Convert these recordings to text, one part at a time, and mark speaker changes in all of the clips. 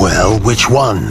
Speaker 1: Well, which one?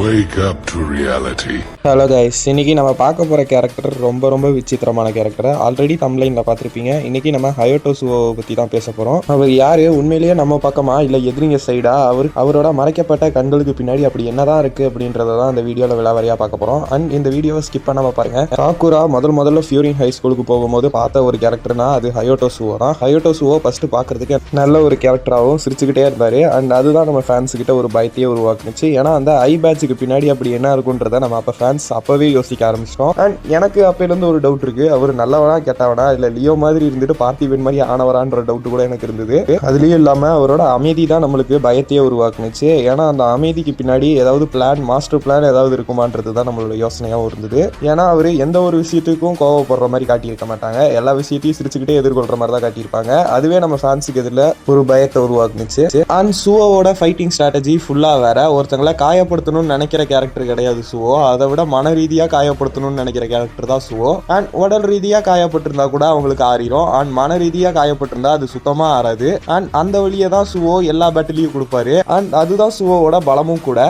Speaker 2: Wake up to reality.
Speaker 3: Hello guys, இன்னைக்கு நம்ம பார்க்க போகிற கேரக்டர் ரொம்ப விசித்திரமான கேரக்டர். ஆல்ரெடி தம்ப்லைனில் பார்த்துருப்பீங்க. இன்னைக்கு நம்ம ஹயோட்டோ சுவோவை பற்றி தான் பேச போகிறோம். அவர் யார், உண்மையிலேயே நம்ம பக்கமா இல்லை எதிரிங்க சைடா, அவரோட மறைக்கப்பட்ட கண்களுக்கு பின்னாடி அப்படி என்னதான் இருக்குது அப்படின்றத தான் இந்த வீடியோவில் விளாவரியாக பார்க்க போகிறோம். அண்ட் இந்த வீடியோவை ஸ்கிப் பண்ணாமல் பாருங்கள். சாக்குரா முதல்ல ஃபியூரின் ஹை ஸ்கூலுக்கு போகும்போது பார்த்த ஒரு கேரக்டர்னா அது ஹயோட்டோ சுவோ தான். ஹயோட்டோ சுவோ ஃபஸ்ட்டு பார்க்குறதுக்கு நல்ல ஒரு கேரக்டராகவும் சிரிச்சுக்கிட்டே இருந்தார். அண்ட் அதுதான் நம்ம ஃபேன்ஸுக்கிட்ட ஒரு பயத்தையே உருவாக்குனுச்சு. ஏன்னா அந்த ஐ பேட்சுக்கு பின்னாடி அப்படி என்ன இருக்குன்றத நம்ம அப்போ ஃபேன்ஸ் அப்பவே யோசிக்க ஆரம்பிச்சிட்டோம். அண்ட் எனக்கு அப்பயிலேருந்து ஒரு டவுட் இருக்கு, அவர் நல்லவனா கெட்டவனா, இல்லை லியோ மாதிரி இருந்துட்டு பார்த்திபன் மாதிரி ஆனவரான்ற டவுட் கூட எனக்கு இருந்தது. அதுலயும் இல்லாம அவரோட அமைதி தான் நம்மளுக்கு பயத்தையே உருவாக்குனுச்சு. ஏன்னா அந்த அமைதிக்கு பின்னாடி ஏதாவது மாஸ்டர் பிளான் ஏதாவது இருக்குமான்றது தான் நம்மளோட யோசனையாகவும் இருந்தது. ஏன்னா அவர் எந்த ஒரு விஷயத்துக்கும் கோவப்படுற மாதிரி காட்டியிருக்க மாட்டாங்க, எல்லா விஷயத்தையும் சிரிச்சுக்கிட்டே எதிர்கொள்ற மாதிரி தான் காட்டியிருப்பாங்க. அதுவே நம்ம ஃபேன்ஸுக்கு எதிரில் ஒரு பயத்தை உருவாக்குனுச்சு. அண்ட் சுவோவோட ஃபைட்டிங் ஸ்ட்ராட்டஜி ஃபுல்லா வேற. ஒருத்தங்களை காயப்படுத்தணும்னு நினைக்கிற கேரக்டர் கிடையாது சுவோ, அதை விட மன ரீதியாக காயப்படுத்தணும்னு நினைக்கிற கேரக்டர் தான் சுவோ. அண்ட் உடல் ரீதியாக காயப்பட்டிருந்தா கூட அவங்களுக்கு ஆறிடும். அண்ட் மன ரீதியாக காயப்பட்டிருந்தா அது சுத்தமா ஆறாது. அண்ட் அந்த வழியை தான் சுவோ எல்லா பேட்டிலையும் கொடுப்பாரு. அண்ட் அதுதான் சுவோவோட பலமும் கூட.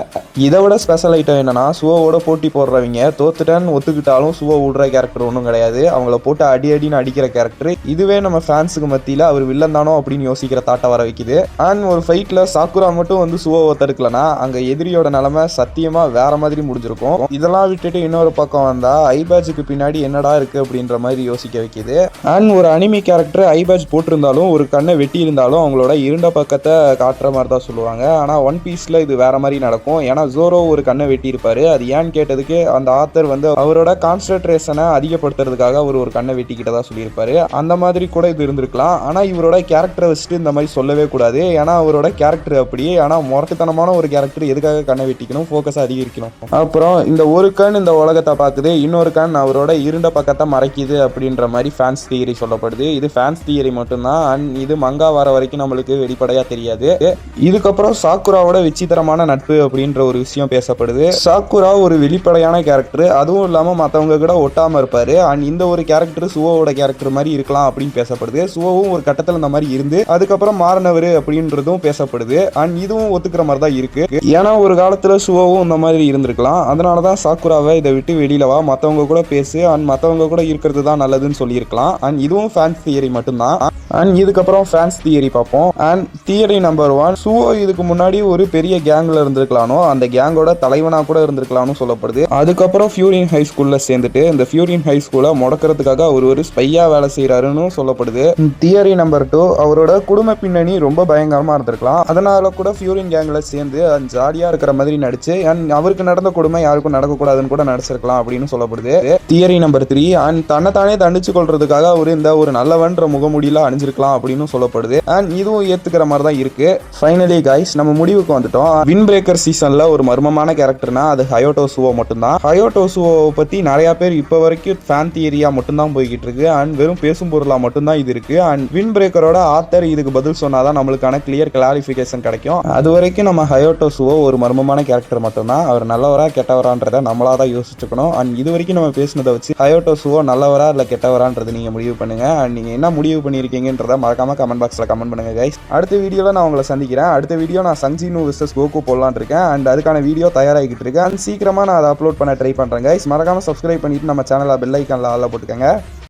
Speaker 3: இதை விட ஸ்பெஷல் ஐட்டம் என்னன்னா, சுவோவோட போட்டி போடுறவங்க தோத்துட்டேன்னு ஒத்துக்கிட்டாலும் சுவோ விடுற கேரக்டர் ஒன்றும் கிடையாது. அவங்கள போட்டு அடின்னு அடிக்கிற கேரக்டர். இதுவே நம்ம ஃபேன்ஸுக்கு மத்தியில் அவர் வில்லன் தானோ அப்படின்னு யோசிக்கிற தாட்டை வர வைக்குது. அண்ட் ஒரு ஃபைட்ல சாக்குரா மட்டும் வந்து சுவோவை தடுக்கலனா அங்க எதிரியோட நிலைமை சத்தியமா வேற மாதிரி முடிஞ்சிருக்கும். இதெல்லாம் விட்டுட்டு இன்னொரு பக்கம் வந்தா ஐ பேட்சுக்கு பின்னாடி என்னடா இருக்கு அப்படின்ற மாதிரி யோசிக்க வைக்குது. அண்ட் ஒரு அனிமி கேரக்டர் ஐ பேட்ச் போட்டிருந்தாலும் ஒரு கண்ணை வெட்டி இருந்தாலும் அவங்களோட இருண்ட பக்கத்தை காட்டுற மாதிரி தான் சொல்லுவாங்க. ஆனா ஒன் பீஸ்ல இது வேற மாதிரி நடக்கும். ஏன்னா ஜோரோ ஒரு கண்ணை வெட்டி இருப்பாரு. அது ஏன்னு கேட்டதுக்கு அந்த ஆத்தர் வந்து அவரோட கான்சன்ட்ரேஷனை அதிகப்படுத்துறதுக்காக அவர் ஒரு கண்ணை வெட்டிக்கிட்டதா சொல்லியிருப்பாரு. அந்த மாதிரி கூட இது இருந்திருக்கலாம். ஆனா இவரோட கேரக்டரை வச்சுட்டு இந்த மாதிரி சொல்லவே கூடாது. ஏன்னா அவரோட கேரக்டர் அப்படி. ஆனா முரட்டுத்தனமான ஒரு கேரக்டர் எதுக்காக கண்ணை வெட்டிக்கணும், ஃபோக்கஸை அதிகரிக்கணும். அப்புறம் இந்த ஒரு கண் இந்த உலகத்தை பார்க்குது, இன்னொரு கண் அவரோட இருண்ட பக்கத்தை மறைக்குது அப்படின்ற மாதிரி ஃபேன்ஸ் தியரி சொல்லப்படுது. இது ஃபேன்ஸ் தியரி மட்டும்தான். அண்ட் இது மங்கா வர வரைக்கும் நம்மளுக்கு வெளிப்படையா தெரியாது. இதுக்கப்புறம் சாக்குராவோட விசித்திரமான நட்பு அப்படின்ற ஒரு விஷயம் பேசப்படுது. சாக்குரா ஒரு வெளிப்படையான கேரக்டர், அதுவும் இல்லாம மற்றவங்க கூட ஒட்டாம இருப்பாரு. அண்ட் இந்த ஒரு கேரக்டர் சுவோவோட கேரக்டர் மாதிரி இருக்கலாம் அப்படின்னு பேசப்படுது. சுவோவும் ஒரு கட்டத்தில் இந்த மாதிரி இருந்து அதுக்கப்புறம் மாறினவர் அப்படின்றதும் பேசப்படுது. அண்ட் இதுவும் ஒத்துக்கிற மாதிரி தான் இருக்கு. ஏன்னா ஒரு காலத்துல சுவோவும் இந்த மாதிரி இருந்திருக்கலாம். அதனாலதான் சாக்குராவை இதை விட்டு வெளியில வா, மற்றவங்க கூட பேசு, அண்ட் மற்றவங்க கூட இருக்கிறது தான் நல்லதுன்னு சொல்லியிருக்கலாம். அண்ட் இதுவும் ஃபேன்ஸ் தியரி மட்டும்தான். அண்ட் இதுக்கப்புறம் ஃபேன்ஸ் தியரி பார்ப்போம். அண்ட் தியரி நம்பர் 1, சுவோ இதுக்கு முன்னாடி ஒரு பெரிய கேங்ல இருந்திருக்கலானோ, அந்த கேங்கோட தலைவனா கூட இருந்திருக்கலாம்னு சொல்லப்படுது. அதுக்கப்புறம் ஃபியூரின் ஹை ஸ்கூல்ல சேர்ந்துட்டு இந்த ஃபியூரின் ஹை ஸ்கூலை முடக்கிறதுக்காக அவர் ஒரு ஸ்பையா வேலை செய்யறாருன்னு சொல்லப்படுது. தியரி நம்பர் 2, அவரோட குடும்ப பின்னணி ரொம்ப பயங்கரமா இருந்திருக்கலாம். அதனால கூட ஃபியூரின் கேங்ல சேர்ந்து ஜாலியா இருக்கிற மாதிரி நடிச்சு அண்ட் அவருக்கு நடந்த கொடுமை யாருக்கும் நடக்கக்கூடாதுன்னு கூட நடிச்சிருக்கலாம் அப்படின்னு சொல்லப்படுது. தியரி நம்பர் 3, அண்ட் தன்னைத்தானே தண்டிச்சு கொள்றதுக்காக அவர் இந்த ஒரு நல்லவன்ற முகமூடியில அணிஞ்சிருக்கலாம் அப்படின்னு சொல்லப்படுது. அண்ட் இதுவும் ஏத்துக்கிற மாதிரி தான் இருக்கு. ஃபைனலி கைஸ், நம்ம முடிவுக்கு வந்துட்டோம். வின் பிரேக்கர் சீசன்ல ஒரு மர்மமான கேரக்டர்னா அது ஹயோட்டோ சுவோ மட்டும்தான். ஹயோட்டோ சுவோவை பத்தி நிறைய பேர் இப்ப வரைக்கும் ஃபேன் தியரியா மட்டும்தான் போய்கிட்டு இருக்கு. அண்ட் வெறும் பேசும் பொருளா மட்டும்தான் இது இருக்கு. அண்ட் வின் பிரேக்கரோட ஆத்தர் இதுக்கு பதில் சொன்னாதான் நம்மளுக்கான கிளியர் கிளாரிஃபிகேஷன் கிடைக்கும். அது வரைக்கும் நம்ம ஹயோட்டோ சுவோ ஒரு மர்மமான கேரக்டர் மட்டும்தான். அவர் நல்லவரா கெட்டவரான்றதை நம்மளா தான் யோசிச்சுக்கணும். அண்ட் இது வரைக்கும் நம்ம பேசினதை வச்சு ஹயோட்டோ சுவோ நல்லவரா இல்லை கெட்டவரான்றது நீங்க முடிவு பண்ணுங்க. அண்ட் நீங்க என்ன முடிவு பண்ணியிருக்கீங்கன்றத மறக்காம கமெண்ட் பாக்ஸ்ல கமெண்ட் பண்ணுங்க கைஸ். அடுத்த வீடியோல நான் உங்களை சந்திக்கிறேன். அடுத்த வீடியோ நான் சங்ஜினு விசஸ் கோகு போடலான் இருக்கேன். அண்ட் அதுக்கான வீடியோ தயாராகிட்டு இருக்கேன். அண்ட் சீக்கிரமா நான் அதை அப்லோட் பண்ண ட்ரை பண்றேன் கைஸ். மறக்காம சப்ஸ்கிரைப் பண்ணிட்டு நம்ம சேனலை பெல் ஐக்கான்ல ஆல்ல போட்டுக்கங்க.